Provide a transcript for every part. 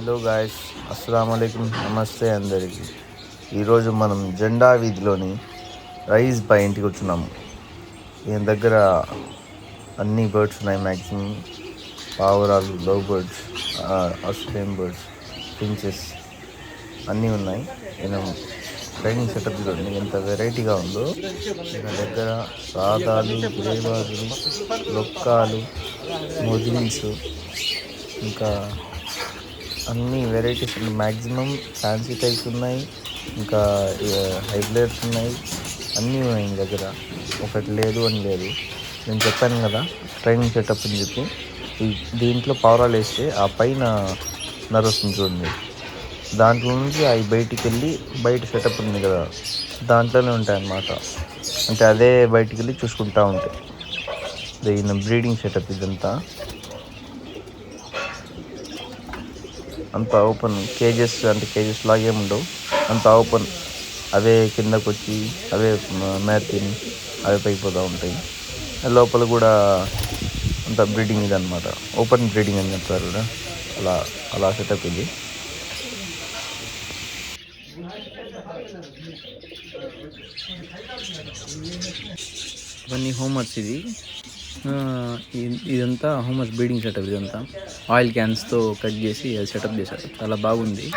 Hello guys, అస్సలాము అలైకుం, నమస్తే అందరికీ. ఈరోజు మనం జెండా వీధిలోని రైస్ బై ఇంటికి వచ్చున్నాము. ఈయన దగ్గర అన్ని బర్డ్స్ ఉన్నాయి. మ్యాక్సిమం పావురాలు, love birds, Australian birds, finches అన్నీ ఉన్నాయి. ఈయన ట్రైనింగ్ సెటప్ చూడండి ఎంత వెరైటీగా ఉందో. ఈయన దగ్గర సాదాలు, గ్రేబాజులు, లొక్కాలు, మొజిల్స్, ఇంకా అన్ని వెరైటీస్ ఉన్నాయి. మ్యాక్సిమం ఫ్యాన్సీ టైప్స్ ఉన్నాయి, ఇంకా హైబ్లైట్స్ ఉన్నాయి, అన్నీ ఉన్నాయి ఈ దగ్గర. ఒకటి లేదు అని లేదు. నేను చెప్పాను కదా ట్రైనింగ్ సెటప్ అని చెప్పి. దీంట్లో పావురాలు వేస్తే ఆ పైన నరుస్తుంది చూడండి, దాంట్లో నుంచి అవి బయటికి వెళ్ళి బయట సెటప్ ఉంది కదా దాంట్లోనే ఉంటాయి అన్నమాట. అంటే అదే బయటికి వెళ్ళి చూసుకుంటూ ఉంటాయి. ఈయన బ్రీడింగ్ సెటప్ ఇదంతా. అంత ఓపెన్ కేజెస్, అంటే కేజెస్ లాగే ఉండవు, అంత ఓపెన్. అవే కిందకు వచ్చి అవే మేత తిని అవే పైపోతూ ఉంటాయి. లోపల కూడా అంత బ్రీడింగ్ ఇది అనమాట. ఓపెన్ బ్రీడింగ్ అని చెప్తారు కదా, అలా సెటప్ ఇది. ఇవన్నీ హోమర్స్. ఇదంతా హోమర్స్ బ్రీడింగ్ సెటప్. ఇదంతా ఆయిల్ క్యాన్స్తో కట్ చేసి అది సెటప్ చేశారు. చాలా బాగుంది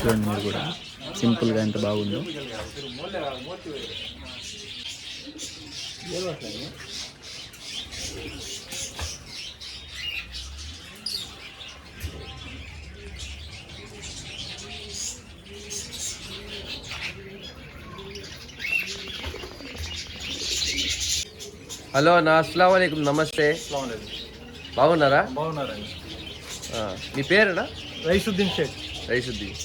చూడండి మీరు కూడా, సింపుల్గా ఎంత బాగుందో. హలో అన్న, అస్సలాము అలైకుం, నమస్తే. బాగున్నారా? బాగున్నారండి. మీ పేరేనా? రైసుద్దీన్ షేక్. రైసుద్దీన్.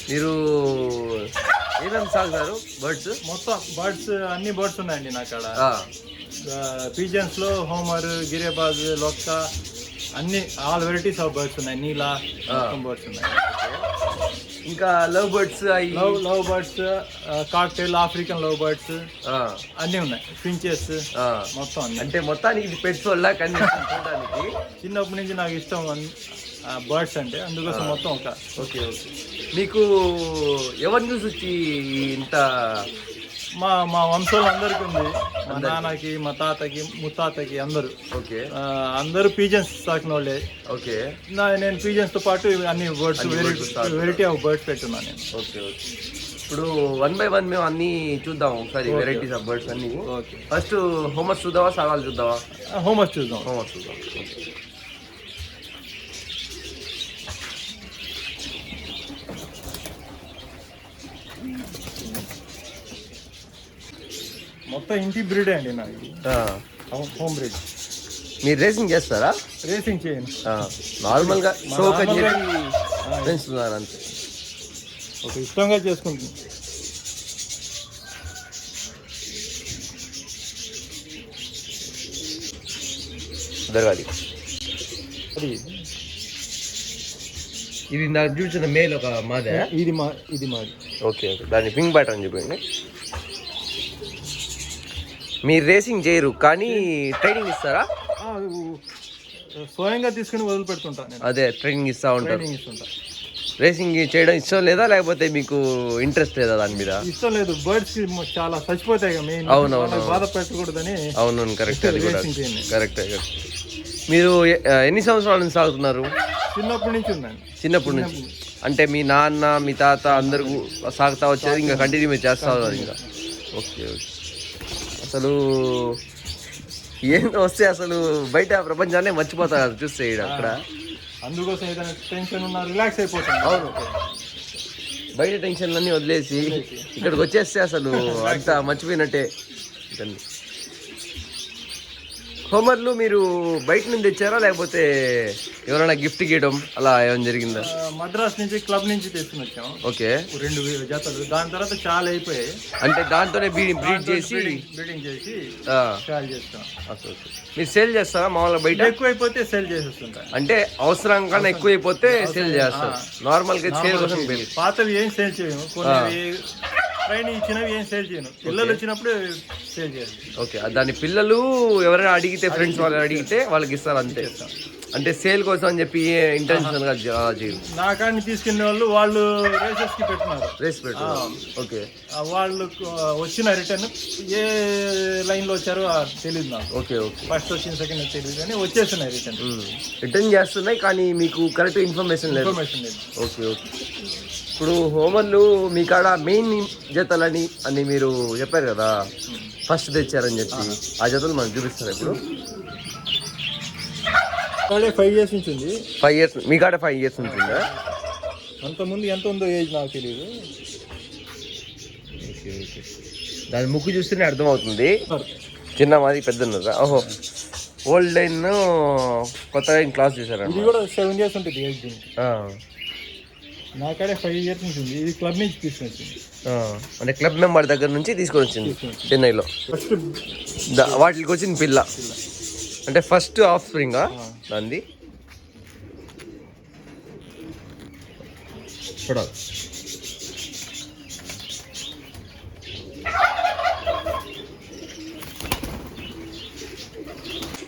మీరు ఏమేమి సాగుతారు? బర్డ్స్ మొత్తం బర్డ్స్, అన్ని బర్డ్స్ ఉన్నాయండి నా కాడ. పీజన్స్లో హోమర్, గిరేబాజ్, లొక్క, అన్ని ఆల్ వెరైటీస్ ఆఫ్ బర్డ్స్ ఉన్నాయి. నీలా బర్డ్స్ ఉన్నాయి. ఇంకా love birds, love birds, cocktail, African love birds అన్నీ ఉన్నాయి. ఫించెస్ మొత్తం అన్ని. అంటే మొత్తానికి ఇది పెట్స్ వల్ల కనిపించడానికి చిన్నప్పటి నుంచి నాకు ఇష్టం బర్డ్స్ అంటే, అందుకోసం మొత్తం ఒక. ఓకే. మీకు ఎవరి న్యూస్ వచ్చి ఇంత? మా వంశంలో అందరికి ఉంది. మా నాన్నకి, మా తాతకి, ముత్తాతకి అందరూ. ఓకే. అందరూ పీజన్స్ సాకిన వాళ్ళే. ఓకే. నేను పీజన్స్ తో పాటు అన్ని బర్డ్స్, వెరైటీ ఆఫ్ బర్డ్స్ పెట్టున్నాను నేను. ఓకే. ఇప్పుడు 1 by 1 మేము అన్ని చూద్దాం ఒకసారి, వెరైటీస్ ఆఫ్ బర్డ్స్ అన్ని. ఓకే. ఫస్ట్ హోమర్స్ చూద్దామా, సాగాలు చూద్దామా? హోమర్స్ చూద్దాం. మొత్తం ఇంటి బ్రీడ్ అండి నాకు, హోమ్ బ్రీడ్. మీరు రేసింగ్ చేస్తారా? రేసింగ్ చేయను, నార్మల్గా షోక్ అని చెప్పి పెంచుతున్నారు అంతే. ఒక ఇష్టంగా చేసుకుంటుంది. దర్గాది ఇది నాకు చూసిన మేల్ ఒక మాదే. ఇది మాది. ఓకే. దాన్ని పింక్ బ్యాటర్ అని చెప్పండి. మీరు రేసింగ్ చేయరు కానీ ట్రైనింగ్ ఇస్తారా? స్వయంగా తీసుకుని వదిలిపెడుతుంటాను. అదే ట్రైనింగ్ ఇస్తా ఉంటారు. రేసింగ్ చేయడం ఇష్టం లేదా, లేకపోతే మీకు ఇంట్రెస్ట్ లేదా దాని మీద? ఇష్టం లేదు. బర్డ్స్ చాలా చచ్చిపోతాయి. అవునవును, బాధ పెట్టకూడదని. అవునవును, కరెక్ట్. అది కూడా కరెక్ట్. మీరు ఎన్ని సంవత్సరాల నుంచి సాగుతున్నారు? చిన్నప్పటి నుంచి ఉందండి. చిన్నప్పటి నుంచి అంటే మీ నాన్న, మీ తాత అందరూ సాగుతా వచ్చేది, ఇంకా కంటిన్యూ మీరు చేస్తా ఉన్నారు ఇంకా? ఓకే. అసలు ఏంటో వస్తే అసలు బయట ప్రపంచాన్ని మర్చిపోతారు చూస్తే అక్కడ. అందుకోసం ఏదైనా టెన్షన్ ఉన్నా రిలాక్స్ అయిపోతుంది. అవును, బయట టెన్షన్లన్నీ వదిలేసి ఇక్కడికి వచ్చేస్తే అసలు అంతా మర్చిపోయినట్టే. హోమర్లు మీరు బయట నుంచి తెచ్చారా, లేకపోతే ఎవరైనా గిఫ్ట్ ఇవ్వడం అలా ఏమైనా జరిగిందా? మద్రాస్ నుంచి క్లబ్ నుంచి తెచ్చుకుని వచ్చాము. ఓకే. 2 జతలు. దాని తర్వాత చాలా అయిపోయాయి. అంటే దాంతోనే బ్రీడ్ చేసి బ్రీడింగ్ చేసి సేల్ చేస్తాం. మీరు సేల్ చేస్తారా మామూలుగా? బయట ఎక్కువైపోతే సేల్ చేసేస్తుంటా. అంటే అవసరం కన్నా ఎక్కువైపోతే సేల్ చేస్తారు. నార్మల్గా సేల్ కోసం పాతవి ఏం సేల్ చేయము. కొన్ని ట్రైనింగ్ ఇచ్చినవి ఏం సేల్ చేయను. పిల్లలు వచ్చినప్పుడు సేల్ చేయాలి. ఓకే. దాని పిల్లలు ఎవరైనా అడిగితే, ఫ్రెండ్స్ వాళ్ళు అడిగితే వాళ్ళకి ఇస్తారు అంతే. అంటే సేల్ కోసం అని చెప్పి ఇంటెన్షన్ గా చేయరు. నా కాడిని తీసుకునే వాళ్ళు రేసెస్ కి పెట్టినారు. రేస్ పెట్టారు. ఓకే. వాళ్ళు వచ్చిన రిటర్న్ ఏ లైన్ లో వచ్చారో తెలియదు నాకు. Okay okay. ఫస్ట్ వచ్చిన సెకండ్ తెలియదు కానీ వచ్చేస్తున్నాయి రిటర్న్ చేస్తున్నాయి కానీ మీకు కరెక్ట్ ఇన్ఫర్మేషన్ లేదు. Okay okay. ఇప్పుడు హోమర్లు మీ కాడ మెయిన్ జతలని అని మీరు చెప్పారు కదా, ఫస్ట్ తెచ్చారని చెప్పి, ఆ జతలు మనకు చూపిస్తారు ఇప్పుడు. 5 years నుంచి ఉంది. 5 years మీ కాడ 5 years ఉంటుందా? అంతకుముందు ఎంత ఉందో ఏజ్ నాకు తెలియదు. Okay okay. దాని ముక్కు చూస్తేనే అర్థమవుతుంది, చిన్న మాది పెద్ద ఉన్నదా. ఓహో, ఓల్డ్ లైన్ కొత్త లైన్ క్లాస్ చేశారు. ఇది కూడా 7 years ఉంటుంది ఏజ్. నా కాడే 5 years నుంచి ఉంది. ఇది క్లబ్ నుంచి తీసుకొని వచ్చింది. అంటే క్లబ్ మెంబర్ దగ్గర నుంచి తీసుకొని వచ్చింది చెన్నైలో. ఫస్ట్ వాటికి వచ్చింది పిల్ల, అంటే ఫస్ట్ ఆఫ్ స్ప్రింగా దాన్ని చూడాలి.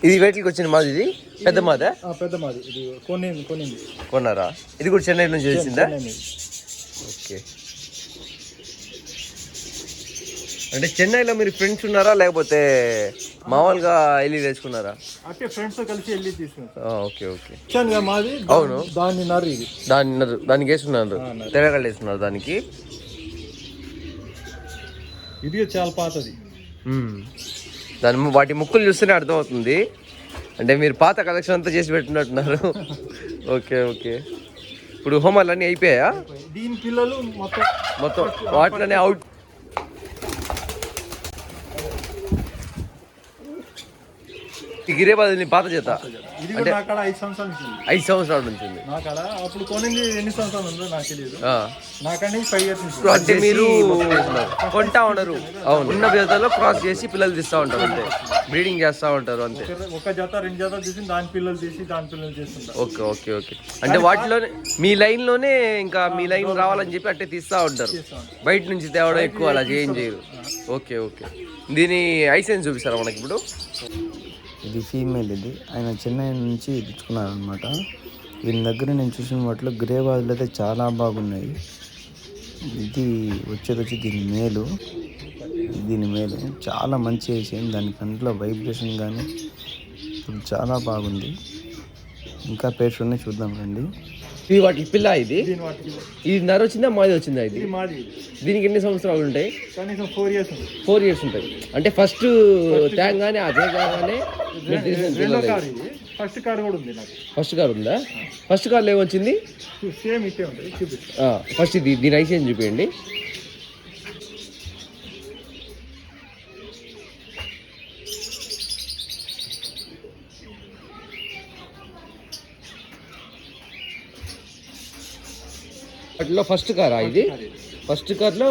ఇది వేటికి వచ్చిన మాది, ఇది పెద్ద మాదా? పెద్ద మాది. ఇది కొన్నారా? ఇది కూడా చెన్నై నుంచి వచ్చిందా? ఓకే. అంటే చెన్నైలో మీరు ఫ్రెండ్స్ ఉన్నారా లేకపోతే మామూలుగా వెళ్ళి తెచ్చుకున్నారా? అంటే ఫ్రెండ్స్ తో కలిసి వెళ్ళి తీసుకున్నారు. Okay okay. మాది. అవును, దానికి వేస్తున్నారు, తెరగళ్ళు వేస్తున్నారు దానికి. ఇది చాలా పాతది. వాటి ముక్కులు చూస్తేనే అర్థమవుతుంది, అంటే మీరు పాత కలెక్షన్ అంతా చేసి పెట్టినట్టున్నారు. Okay okay. ఇప్పుడు హోమాలు అన్నీ అయిపోయాయా? దీని పిల్లలు మొత్తం వాటిలోనే అవుట్. గిరేబాద్ పాత చేత అంటే 5 సంవత్సరాల నుంచి ఉంది. అప్పుడు కొనింది ఎన్ని సంవత్సరాలు ఉందో నాకు తెలియదు. నాకంటే 5 years నుంచి. అంటే మీరు కొంటా ఉండరు? అవును, ఉన్న జతలో క్రాస్ చేసి పిల్లలు తీస్తూ ఉంటారు, అంతే బ్రీడింగ్ చేస్తూ ఉంటారు అంతే. ఒక జత 2 జతలు తీసి దాని పిల్లలు చేస్తుంటారు. Okay okay okay. అంటే వాటిలోనే మీ లైన్ లోనే ఇంకా మీ లైన్ రావాలని చెప్పి అంటే తీస్తూ ఉంటారు, బయట నుంచి తేవడం ఎక్కువ అలా చేయరు. Okay okay. దీని ఐసెన్స్ చూపిస్తారా మనకి ఇప్పుడు? ఇది ఫీమేల్. ఇది ఆయన చెన్నై నుంచి తెచ్చుకున్నాను అనమాట. దీని దగ్గర నేను చూసిన వాటిలో గ్రే బాజులు అయితే చాలా బాగున్నాయి. ఇది వచ్చి దీని మేలు చాలా మంచి వేసింది. దాని కంట్లో వైబ్రేషన్ కానీ ఇప్పుడు చాలా బాగుంది. ఇంకా పేర్స్ ఉన్నాయి, చూద్దాం రండి. ఇది వాటి పిల్ల. ఇది నర వచ్చిందా మాది వచ్చిందా? ఇది దీనికి ఎన్ని సంవత్సరాలు ఉంటాయి? 4 years ఉంటాయి. అంటే ఫస్ట్ ట్యాంక్ కానీ అదే కాగానే ఫస్ట్ కార్ కూడా ఉంది. ఫస్ట్ కార్ ఉందా? ఫస్ట్ కార్లో ఏమొచ్చింది? సేమ్ ఇట్టే ఉంటుంది. ఫస్ట్ దీని ఐసీఎన్ చూపించండి. వాటిలో ఫస్ట్ కారా ఇది? ఫస్ట్ కార్లో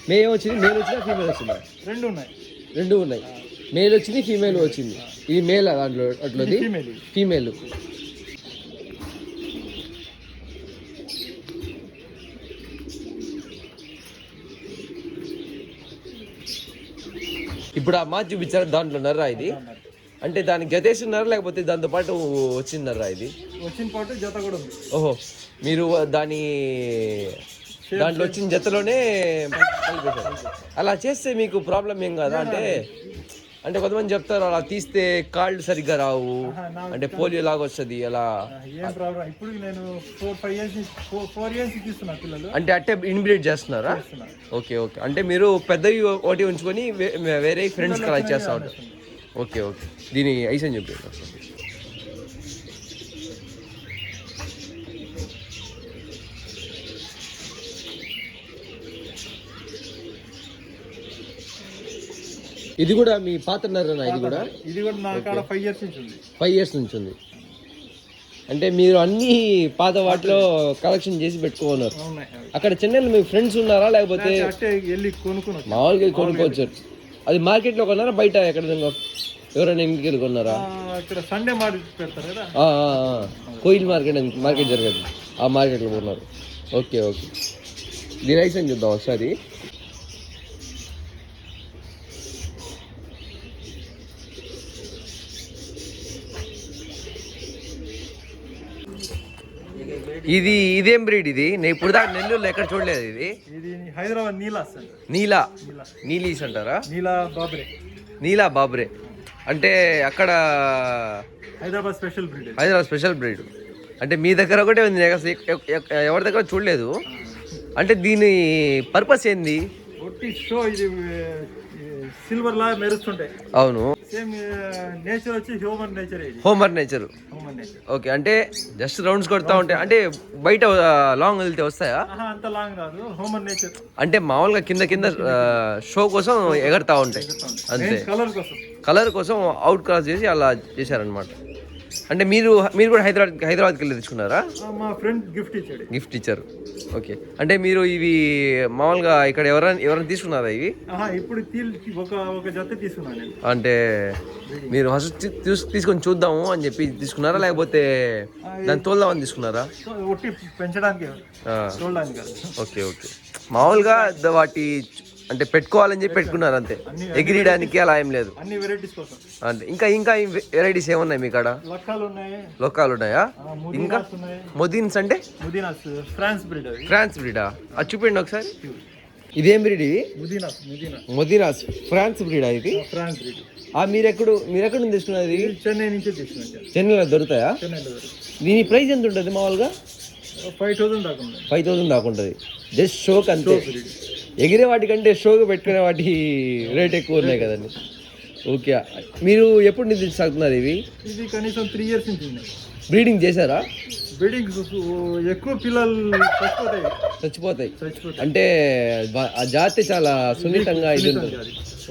మేల్ వచ్చింది, మేల్ వచ్చిందా ఫీమేల్ వచ్చిందా? రెండు ఉన్నాయి. మేల్ వచ్చింది, ఫీమేల్ వచ్చింది. ఇది మేల్ దాంట్లో అట్లది ఫీమేల్. ఇప్పుడు ఆ మాది చూపించారు, దాంట్లో నర్రా ఇది? అంటే దానికి జతేస్తున్నారా లేకపోతే దాంతో పాటు వచ్చిందర్రా? ఇది వచ్చిన పాటు జత కూడా ఉంది. ఓహో, మీరు దాంట్లో వచ్చిన జతలోనే అలా చేస్తే మీకు ప్రాబ్లం ఏం కాదా? అంటే కొంతమంది చెప్తారు అలా తీస్తే కాళ్ళు సరిగ్గా రావు, అంటే పోలియో లాగా వస్తుంది అలా. ఇప్పుడు నేను 4 years తీస్తున్నా పిల్లలు. అంటే అట్టే ఇన్బ్రీడ్ చేస్తున్నారా? Okay okay. అంటే మీరు పెద్దవి ఒకటి ఉంచుకొని వేరే ఫ్రెండ్స్ అలా చేస్తా ఉంటారు. Okay okay. దీని ఐసన్ చెప్పారు. ఇది కూడా మీ పాత్రన్నారా? ఇది కూడా నా కాడ 5 years నుంచి ఉంది. 5 years నుంచి ఉంది. అంటే మీరు అన్ని పాత వాటిలో కలెక్షన్ చేసి పెట్టుకున్నారు. అక్కడ చెన్నైలో మీ ఫ్రెండ్స్ ఉన్నారా లేకపోతే మామూలుగా కొనుక్కోవచ్చు? అది మార్కెట్లో కొన్నారా బయట ఎక్కడ ఎవరైనా ఇంటికి కొన్నారా? సండే మార్కెట్ పెడతారు కదా, కోయిల్ మార్కెట్ జరగదు, ఆ మార్కెట్లో కొన్నారు. Okay okay. దీని ఐసన్ చూద్దాం ఒకసారి. ఇదేం బ్రీడ్ ఇది? నేను ఇప్పుడు దాకా నెల్లూరులో ఎక్కడ చూడలేదు ఇది. ఇది హైదరాబాద్ నీలీస్ అంటారా? నీలా బాబ్రే అంటే అక్కడ హైదరాబాద్ స్పెషల్ బ్రీడ్. అంటే మీ దగ్గర ఒకటే ఉంది, ఎవరి దగ్గర చూడలేదు. అంటే దీని పర్పస్ ఏంది? షో ఇది సిల్వర్ లా మెరుస్తుంటాయి. అవును, సేమ్ నేచర్ వచ్చి హోమర్ నేచర్. ఓకే, అంటే జస్ట్ రౌండ్స్ కొడతా ఉంటాయి. అంటే బయట లాంగ్ వెళ్తే వస్తాయా? అంత లాంగ్ రాదు, హోమర్ నేచర్. అంటే మామూలుగా కింద షో కోసం ఎగరతా ఉంటాయి అంతే, కలర్ కోసం అవుట్ క్రాస్ చేసి అలా చేశారనమాట. అంటే మీరు కూడా హైదరాబాద్కి వెళ్ళి తెచ్చుకున్నారా? మా ఫ్రెండ్ గిఫ్ట్ ఇచ్చారు. ఓకే, అంటే మీరు ఇవి మామూలుగా ఇక్కడ ఎవరైనా తీసుకున్నారా ఇవి? ఇప్పుడు ఒక జత తీసుకున్నాను. అంటే మీరు ఫస్ట్ తీసుకొని చూద్దాము అని చెప్పి తీసుకున్నారా, లేకపోతే దాన్ని తోలుదామని తీసుకున్నారా? పెంచడానికి. ఓకే, మామూలుగా వాటి అంటే పెట్టుకోవాలని చెప్పి పెట్టుకున్నారు అంతే, ఎగిరియడానికి అలా ఏం లేదు. అన్ని వెరైటీస్ కోసం అంటే ఇంకా వెరైటీస్ ఏమున్నాయి మీ కాడ? లొక్కాలు ఉన్నాయా? ఇంకా మొదీన్స్ అంటే ఫ్రాన్స్ బ్రీడా? అది చూపించండి ఒకసారి. ఇదేం బ్రీడ్ ఇది? మొదీనాస్ ఫ్రాన్స్ బ్రీడా ఇది? మీరు ఎక్కడ నుంచి తీసుకున్నారు ఇది? చెన్నై నుంచి తీసుకున్నాను. చెన్నైలో దొరుకుతాయా? దీని ప్రైస్ ఎంత ఉంటుంది మామూలుగా? 5,000 దాకా ఉంటుంది. జస్ట్ షోక్ అంతే. ఎగిరే వాటికంటే షోకి పెట్టుకునే వాటి రేట్ ఎక్కువ ఉన్నాయి కదండి. ఓకే, మీరు ఎప్పుడు నుంచి సాగుతున్నారు ఇవి? ఇది కనీసం 3 years నుంచి. బ్రీడింగ్ చేశారా? బ్రీడింగ్ ఎక్కువ పిల్లలు చచ్చిపోతాయి. అంటే ఆ జాతి చాలా సున్నితంగా ఇది ఉంటుంది.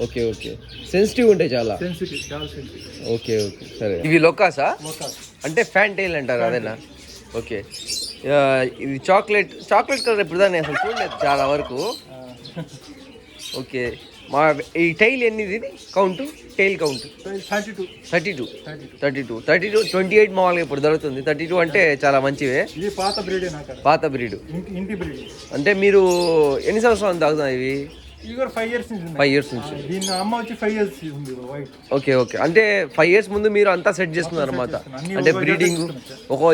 ఓకే, సెన్సిటివ్ ఉంటాయి చాలా. ఓకే, సరే. ఇవి లొక్కాసా? అంటే ఫ్యాన్ టైల్ అంటారు అదేనా? ఓకే, ఇది చాక్లెట్ కలర్ ఇప్పుడు దాన్ని అసలు చూడలేదు చాలా వరకు. ఓకే, మా ఈ టైల్ ఎన్నిది కౌంట్? Tile count 32. 28 మామూలుగా ఇప్పుడు దొరుకుతుంది. 32 అంటే చాలా మంచివే. ఇది పాత బ్రీడ్. అంటే మీరు ఎన్ని సంవత్సరాలు తాగుతున్నారు ఇవి? 5 years నుంచి. ఓకే, అంటే 5 years ముందు మీరు అంతా సెట్ చేసుకున్నారు అనమాట. అంటే బ్రీడింగ్ ఒక్కో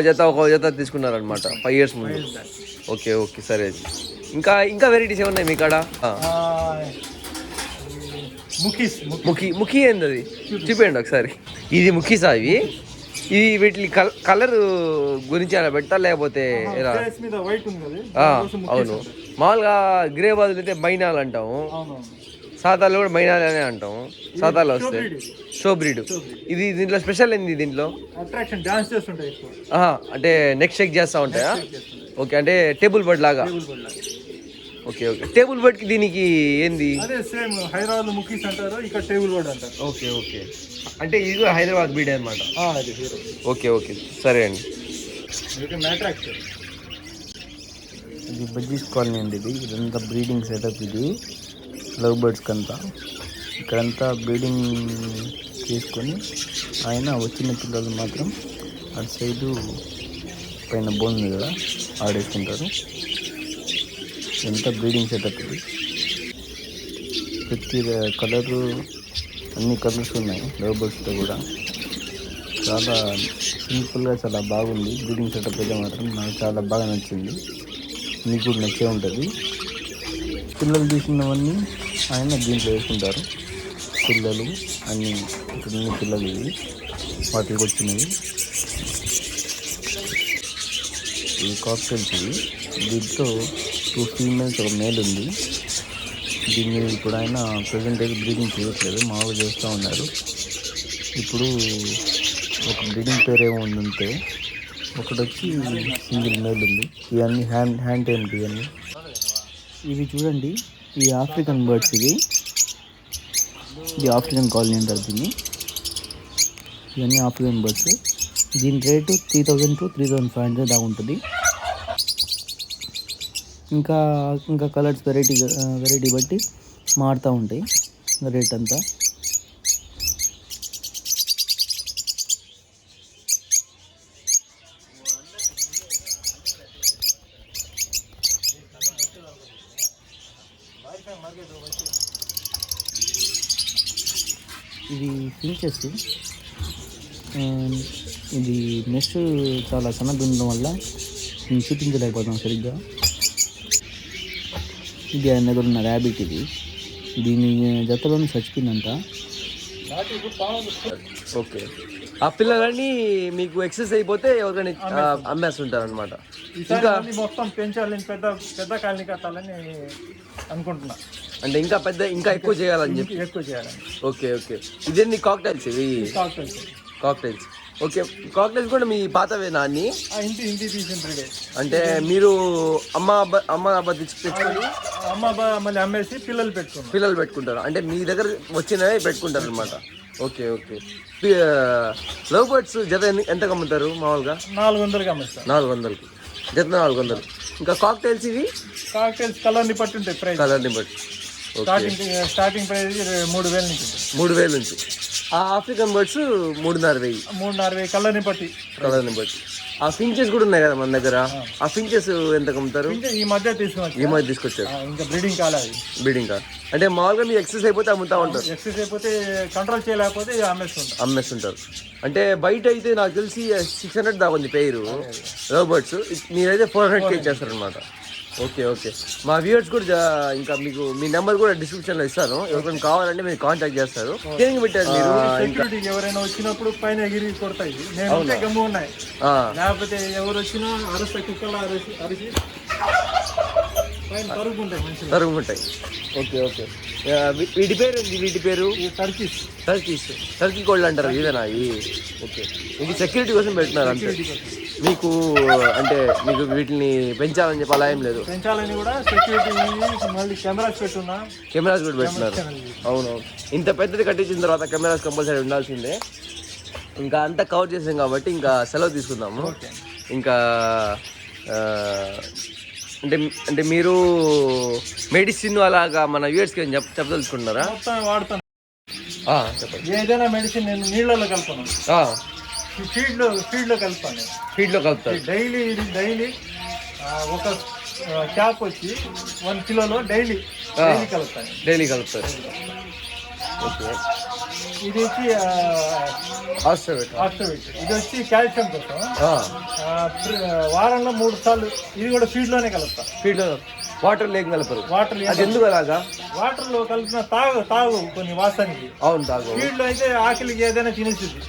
జత తీసుకున్నారు అనమాట 5 years ముందు. ఓకే, సరే. ఇంకా వెరైటీస్ ఏమున్నాయి మీ కాడ? ముఖి ఏంది అది? చూపించండి ఒకసారి. ఇది ముఖీసా? ఇవి వీటి కలర్ గురించి అలా పెట్టా, లేకపోతే అవును, మామూలుగా గ్రే బదులు అయితే మైనాలు అంటాము, సాతాలు కూడా మైనాలు అనే అంటాము. సాతాలు వస్తే షో బ్రీడ్. ఇది దీంట్లో స్పెషల్ ఏంది? దీంట్లో అంటే నెక్ షేక్ చేస్తూ ఉంటాయా? ఓకే, అంటే టేబుల్ బర్డ్ లాగా. ఓకే, టేబుల్ బర్డ్ కి దీనికి ఏంది? హైదరాబాద్ ముఖీస్ అంటారు, ఇక్కడ టేబుల్ బర్డ్ అంటారు. ఓకే, అంటే ఇది కూడా హైదరాబాద్ బ్రీడ్ అనమాట. ఓకే, సరే అండి. ఇది బజ్జీస్ కాలనీ అండి. ఇదంతా బ్రీడింగ్ సెటప్. ఇది లవ్ బర్డ్స్కి అంతా ఇక్కడంతా బ్రీడింగ్ చేసుకొని ఆయన వచ్చిన పిల్లలు మాత్రం అటు సైడు పైన బోన్ ఉంది కదా ఆడేసుకుంటారు. ఎంత బ్రీడింగ్ సెటప్ ఇది. ప్రతి కలరు అన్ని కలర్స్ ఉన్నాయి లవ్ బర్డ్స్తో కూడా. చాలా సింపుల్గా చాలా బాగుంది బ్రీడింగ్ సెటప్ అయితే మాత్రం నాకు చాలా బాగా నచ్చింది. మీకు కూడా నచ్చే ఉంటుంది. పిల్లలు తీసినవన్నీ ఆయన దీంట్లో వేసుకుంటారు. పిల్లలు అన్ని పిల్లలు ఇవి వాటికి వచ్చినవి. ఇవి కాక్టైల్స్. ఇవి దీంట్లో 2 females ఒక మేల్ ఉంది. దీన్ని ఇప్పుడు ఆయన ప్రజెంట్ అయితే బ్రీడింగ్ చేయట్లేదు, మామూలుగా చేస్తూ ఉన్నారు. ఇప్పుడు ఒక బ్రీడింగ్ పేరు ఏమో ఉందంటే, ఒకటి వచ్చి సింగిల్ మేల్ ఉంది. ఇవన్నీ హ్యాండ్ టైమ్కి ఇవన్నీ. ఇవి చూడండి, ఈ ఆఫ్రికన్ బర్డ్స్. ఇది ఆఫ్రికన్ కాలనీ అంటారు దీన్ని. ఇవన్నీ ఆఫ్రికన్ బర్డ్స్. దీని రేటు 3,000 to 3,500 దాకా ఉంటుంది. ఇంకా కలర్స్ వెరైటీ బట్టి మారుతూ ఉంటాయి రేట్ అంతా. ఇది ఫించెస్. ఇది నెక్స్ట్ చాలా సన్నగా ఉండడం వల్ల నేను చూపించలేకపోతాం సరిగ్గా. ఇది ఆయన దగ్గర ఉన్న ర్యాబిట్ ఇది. దీని జతలోనే చచ్చిపోయిందంట. ఓకే. ఆ పిల్లలన్నీ మీకు ఎక్సెస్ అయిపోతే ఎవరికైనా అమ్మేస్తుంటారు అనమాట. ఇంకా మొత్తం పెంచాలి, పెద్ద పెద్ద కాలనీ కట్టాలని అనుకుంటున్నా. అంటే ఇంకా ఎక్కువ చేయాలని చెప్పి. ఎక్కువ చేయాలని. Okay okay. ఇదేంటి కాక్టైల్స్ ఇవి? కాక్టైల్స్. ఓకే. కాక్టైల్స్ కూడా మీ పాతవేనా అన్ని? ఇంటి తీసిండ్రు. అంటే మీరు అమ్మ అబ్బా తెచ్చుకొని మళ్ళీ అమ్మేసి పిల్లలు పెట్టుకుంటారు. అంటే మీ దగ్గర వచ్చినవే పెట్టుకుంటారు అనమాట. Okay okay. లవ్ బర్డ్స్ జత ఎంత అమ్ముతారు మామూలుగా? 400 అమ్ముతారు. 400కి జత 400. ఇంకా కాక్టైల్స్ ఇవి? కాక్టైల్స్ కలర్ని బట్టి ఉంటాయి ప్రైస్. కలర్ని బట్టి. స్టార్టింగ్ ప్రైస్ 3000 నుంచి. 3000 నుంచి. ఆ ఆఫ్రికన్ బర్డ్స్ 3,500 కలర్ని బట్టి. ఆ ఫించెస్ కూడా ఉన్నాయి కదా మన దగ్గర. ఆ ఫించెస్ ఎంత అమ్ముతారు? ఈ మధ్య తీసుకొచ్చారు. ఇంకా బ్రీడింగ్ కాలేదు. అంటే మామూలుగా మీ ఎక్సెస్ అయిపోతే అమ్ముతా ఉంటారు. ఎక్సెస్ అయిపోతే కంట్రోల్ చేయలేకపోతే అమ్మేస్తుంటారు. అంటే బయట అయితే నాకు తెలిసి 600 దాకా ఉంది పేరు లవ్ బర్డ్స్. మీరైతే 400కి ఇచ్చేస్తారు అనమాట. Okay okay. మా వ్యూవర్స్ కూడా ఇంకా మీకు మీ నెంబర్ కూడా డిస్క్రిప్షన్లో ఇస్తాను. ఎవరికైనా కావాలంటే మీరు కాంటాక్ట్ చేస్తారు. దేనికి పెట్టారు మీరు? ఎవరైనా వచ్చినప్పుడు పైన ఎగిరి కొడతాయి. గమ్ము ఉన్నాయి, లేకపోతే ఎవరు వచ్చినా అరుస్తా కుక్కలా అరిసి తరుగుంటాయి. Okay okay. వీటి పేరు ఏంటి? వీటి పేరు టర్కీ కోళ్ళు అంటారు ఇదేనా? ఓకే. ఇది సెక్యూరిటీ కోసం పెట్టినారు అంతే. మీకు అంటే మీకు వీటిని పెంచాలని చెప్పి అలా ఏం లేదు? పెంచాలని కూడా సెక్యూరిటీ మళ్ళీ కెమెరాస్ కూడా పెట్టినారు. అవునవును. ఇంత పెద్దది కట్టించిన తర్వాత కెమెరాస్ కంపల్సరీ ఉండాల్సిందే. ఇంకా అంతా కవర్ చేసాం కాబట్టి ఇంకా సెలవు తీసుకుందాము. ఇంకా అంటే మీరు మెడిసిన్ అలాగా మన వ్యూవర్స్కి చెప్పదలుచుకుంటున్నారా? వాడుతాను. చెప్పండి. ఏదైనా మెడిసిన్ నేను నీళ్ళలో కలుపుతాను. ఫీడ్లో కలుపుతాను. డైలీ ఒక క్యాప్ వచ్చి 1 కిలోలో డైలీ కలుపుతారు. ఓకే. ఇది వచ్చి ఆస్ట్రోవిట్. ఇది వచ్చి కాల్షియం కోసం. వారంలో 3 సార్లు ఇది కూడా ఫీడ్లోనే కలుపుతా. వాటర్ లేక కలపరు. ఎందుకు అలాగా? వాటర్ లో కలిపిన తాగు కొన్ని వాసనకి. అవును, తాగు. ఫీల్డ్ లో అయితే ఆకలికి ఏదైనా తినేసింది.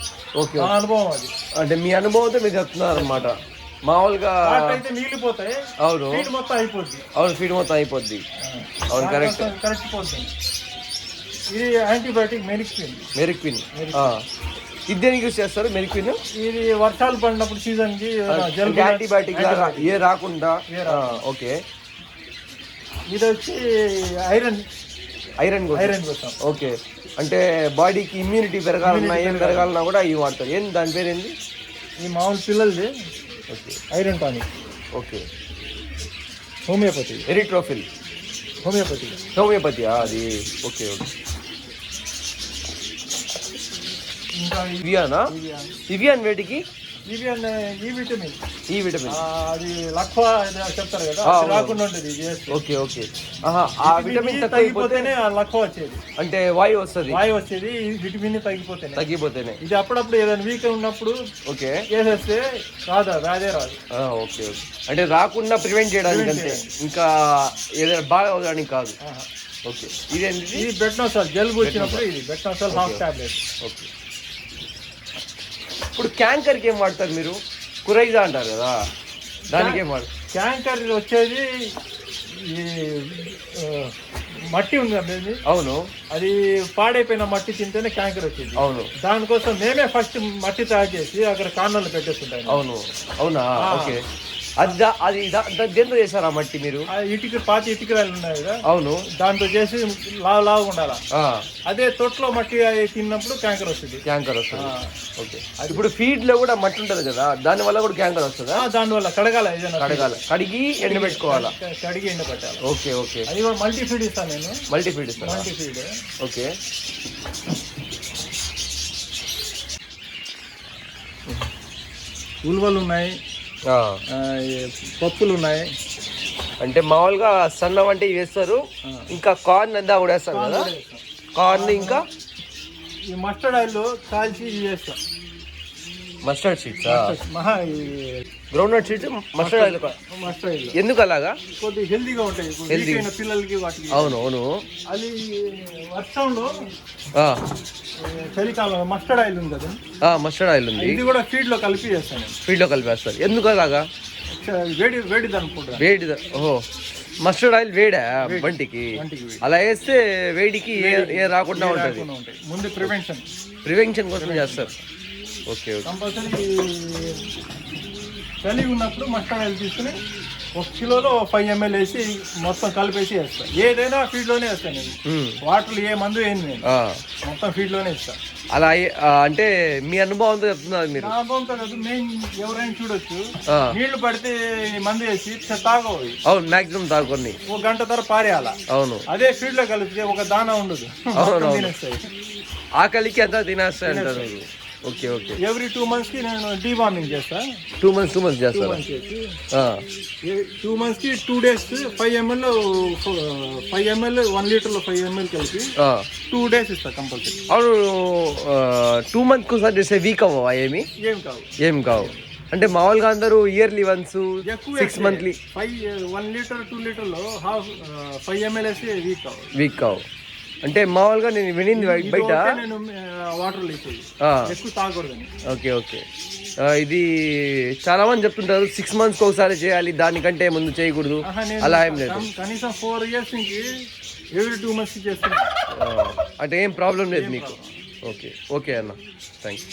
ఓకే. అనుభవం అది. అంటే మీ అనుభవంతో మీరు చెప్తున్నారు అనమాట. మామూలుగా అయితే మిగిలిపోతాయి. అవును. ఫీడ్ మొత్తం అయిపోద్ది. అవును, కరెక్ట్ పోతుంది. ఇది యాంటీబయాటిక్ మెరిక్విన్. ఇది దేనికి యూజ్ చేస్తారు మెరిక్విన్? ఇది వర్షాలు పడినప్పుడు సీజన్ కి యాంటీబయాటిక్ రాకుండా. ఓకే. ఇది వచ్చి ఐరన్ కోసం. ఓకే. అంటే బాడీకి ఇమ్యూనిటీ పెరగాలన్నా ఏం పెరగాలన్నా కూడా ఇవి వాడతారు. ఏంటి దాని పేరు ఏంటి? ఈ మామూలు పిల్లలది ఐరన్ టానిక్. ఓకే. హోమియోపతి. ఎరిట్రోఫిల్. హోమియోపతి అది. ఓకే. ఇంకా ఇవియాన్ వేటికి? ఈ విటమిన్ అది లక్వా చెప్తారు కదా, రాకుండా ఉండేది. ఓకే. ఆ విటమిన్ తగ్గిపోతేనే లక్వా వచ్చేది. అంటే వాయు వచ్చేది. విటమిన్ తగ్గిపోతేనే. ఇది అప్పుడప్పుడు ఏదైనా వీక్ ఉన్నప్పుడు ఓకే వేసేస్తే రాదే రాదు. ఓకే. అంటే రాకుండా ప్రివెంట్ చేయడానికి అంతే, ఇంకా ఏదైనా బాగా అవడానికి కాదు. ఓకే. ఇదేంటి? ఇది బెట్నోసాల్. జలుబు వచ్చినప్పుడు ఇది బెట్నోసాల్ హాఫ్ టాబ్లెట్. ఓకే. ఇప్పుడు క్యాంకర్కి ఏం వాడతారు మీరు? కురైజా అంటారు కదా, దానికి ఏం వాడతారు? క్యాంకర్ వచ్చేది మట్టి ఉంది కదా. అవును. అది పాడైపోయిన మట్టి తింటేనే క్యాంకర్ వచ్చేది. అవును. దానికోసం మేమే ఫస్ట్ మట్టి తయారు చేసి అక్కడ కార్నర్లు పెట్టేస్తుంటాం. అవునా? ఓకే. అది దేంతో చేశారు ఆ మట్టి మీరు? పాతి ఇటుకరాలు ఉన్నాయి కదా. అవును. దాంతో చేసి లావు ఉండాలా. అదే తొట్లో మట్టి తిన్నప్పుడు క్యాంకర్ వస్తుంది. ఓకే. ఇప్పుడు ఫీడ్ లో కూడా మట్టి ఉంటది కదా, దాని వల్ల కూడా క్యాంకర్ వస్తుందా? దానివల్ల కడగాలి, కడిగి ఎండబెట్టుకోవాలా? కడిగి ఎండబెట్టాలి. ఓకే. అది మల్టీ ఫీడ్ ఇస్తాను నేను. Multi feed. ఓకే. ఉల్వలు ఉన్నాయి, పప్పులు ఉన్నాయి. అంటే మామూలుగా సన్నం అంటే వేస్తారు, ఇంకా కార్న్ అంతా కూడా వేస్తారు కదా. కార్న్ ఇంకా ఈ మస్టర్డ్ ఆయిల్ కాల్చి చేస్తాం. Mustard seeds groundnut seeds mustard oil. Mustard oil ఎందుకు అలాగా? కొద్దిగా హెల్దీగా ఉంటాయి Healthy. పిల్లలకి వాటికి. అవును అవును. అది వర్షంలో చలికాలం మస్టర్డ్ ఆయిల్ ఉంది కదా, మస్టర్డ్ ఆయిల్ ఉంది. ఇది కూడా ఫీడ్ లో కలిపి చేస్తాను. ఫీడ్ లో కలిపేస్తారు. ఎందుకు అలాగా? వేడి వేడి అనుకుంటా. వేడి. ఓహో, మస్టర్డ్ ఆయిల్ వేడా బంటికి? అలా వేస్తే వేడికి ఏ రాకుండా ఉంటుంది. ముందు ప్రివెన్షన్ కోసం చేస్తారు. Okay okay. కంపల్సరీ చలి ఉన్నప్పుడు మస్టర్డ్ ఆయిల్ తీసుకుని 1 కిలోలో 5 ml వేసి మొత్తం కలిపేసి వేస్తాను. ఏదైనా ఫీడ్లోనే వేస్తాను నేను. వాటర్ ఏ మందు వేయను నేను, మొత్తం ఫీడ్లోనే ఇస్తాను. అలా అంటే మీ అనుభవంతో చెప్తున్నారు మీరు? నా అనుభవంతో కాదు, మేము ఎవరైనా చూడొచ్చు. నీళ్లు పడితే మందు వేసి తాగవు. అవును, మాక్సిమం తాగుకొని 1 గంట తర్వాత పారేయాల. అవును. అదే ఫీడ్ లో కలిపితే ఒక దానా ఉండదు, తినేస్తాయి. ఆకలికి అంతా తినేస్తాయి అంటారు. Okay okay. ఎవ్రీ 2 months కి నేను డీవార్మింగ్ చేస్తా. 2 months చేస్తారా? 2 months కి 2 days 5 ml 1 లీటర్ లో 5 ml కలిపి 2 days ఇస్తా కంపల్సరీ. అవును. 2 months కు సార్ చేస్తే వీక్ అవ్వవా? ఏం కావు. అంటే మామూలుగా అందరూ yearly once 6 monthly 1 litre 2 litre లో 5 ml వేసి వీక్ కావు. అంటే మామూలుగా నేను వినింది బయట నేను వాటర్ ఎక్కువ తాగకూడదని. Okay okay. ఇది చాలా మంది చెప్తుంటారు 6 months ఒకసారి చేయాలి, దానికంటే ముందు చేయకూడదు. అలా ఏం లేదు. కనీసం 4 years నుంచి ఎవ్రీ 2 months చేస్తాను. అంటే ఏం ప్రాబ్లం లేదు మీకు? ఓకే ఓకే అన్న, థ్యాంక్స్.